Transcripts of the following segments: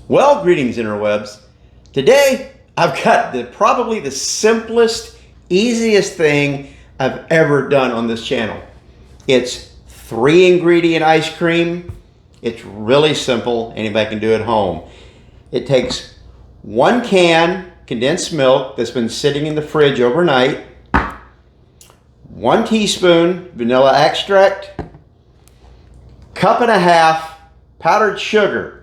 Well, greetings interwebs. Today I've got probably the simplest, easiest thing I've ever done on this channel. It's 3-ingredient ice cream. It's really simple. Anybody can do it at home. It takes 1 can condensed milk that's been sitting in the fridge overnight, 1 teaspoon vanilla extract, 1.5 cups powdered sugar.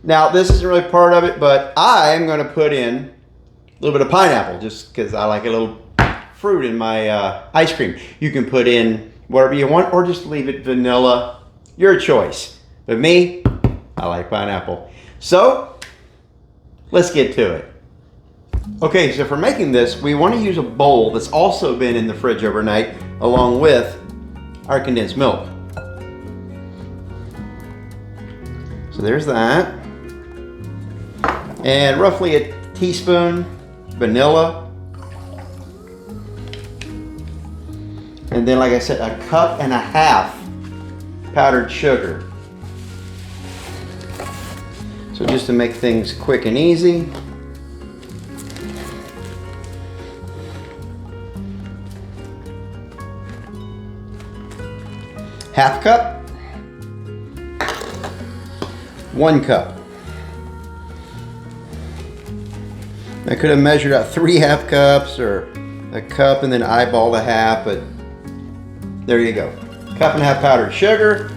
Now, this isn't really part of it, but I'm going to put in a little bit of pineapple just because I like a little fruit in my ice cream. You can put in whatever you want or just leave it vanilla. Your choice. But me, I like pineapple. So, let's get to it. Okay, so for making this, we want to use a bowl that's also been in the fridge overnight along with our condensed milk. So there's that. And roughly a teaspoon vanilla. And then, like I said, 1.5 cups powdered sugar. So just to make things quick and easy. Half cup. 1 cup. I could have measured out 3 half cups or 1 cup and then eyeballed a half, but there you go. 1.5 cups powdered sugar.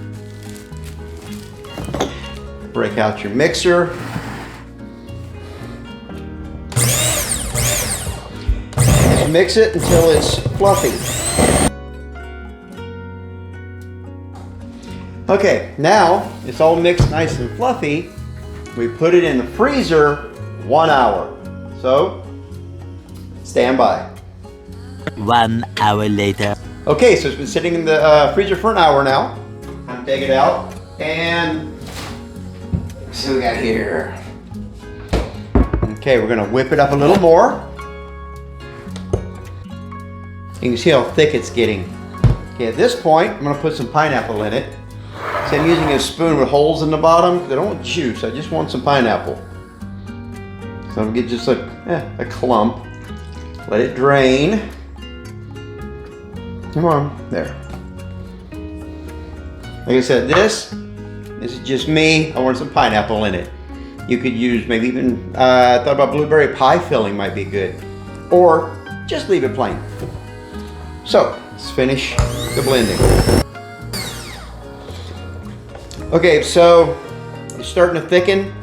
Break out your mixer. Just mix it until it's fluffy. Okay, now it's all mixed nice and fluffy. We put it in the freezer 1 hour. So, stand by. 1 hour later. Okay, so it's been sitting in the freezer for an hour now. I'm taking it out and see what we got here. Okay, we're gonna whip it up a little more. You can see how thick it's getting. Okay, at this point, I'm gonna put some pineapple in it. See, I'm using a spoon with holes in the bottom because I don't want juice, I just want some pineapple. So I'm gonna get just a clump. Let it drain. Come on, there. Like I said, this is just me. I want some pineapple in it. You could use maybe even, I thought about blueberry pie filling might be good. Or just leave it plain. So, let's finish the blending. Okay, so it's starting to thicken,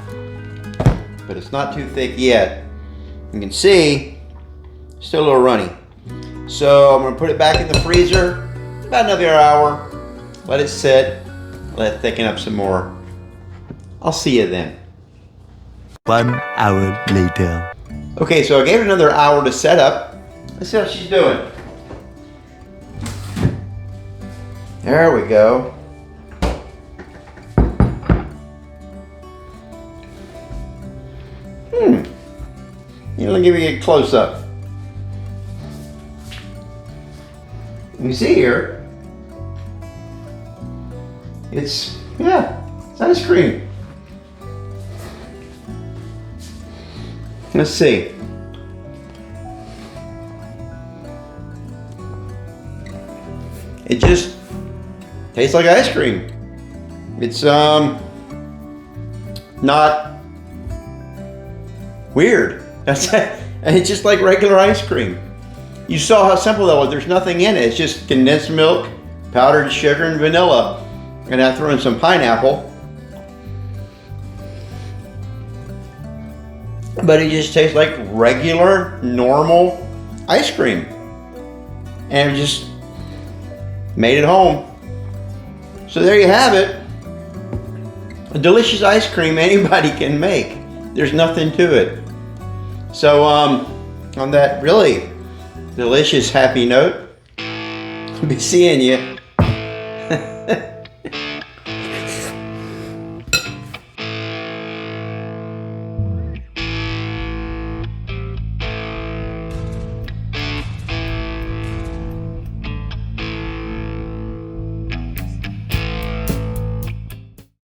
but it's not too thick yet. You can see, still a little runny. So I'm gonna put it back in the freezer, about another hour, let it sit, let it thicken up some more. I'll see you then. 1 hour later. Okay, so I gave it another hour to set up. Let's see how she's doing. There we go. Let me give you a close-up. You see here, it's ice cream. Let's see. It just tastes like ice cream. It's not weird. That's it. And it's just like regular ice cream. You saw how simple that was. There's nothing in it. It's just condensed milk, powdered sugar, and vanilla. And I threw in some pineapple. But it just tastes like regular, normal ice cream. And it just made it home. So there you have it. A delicious ice cream anybody can make. There's nothing to it. So on that really delicious happy note, I'll be seeing you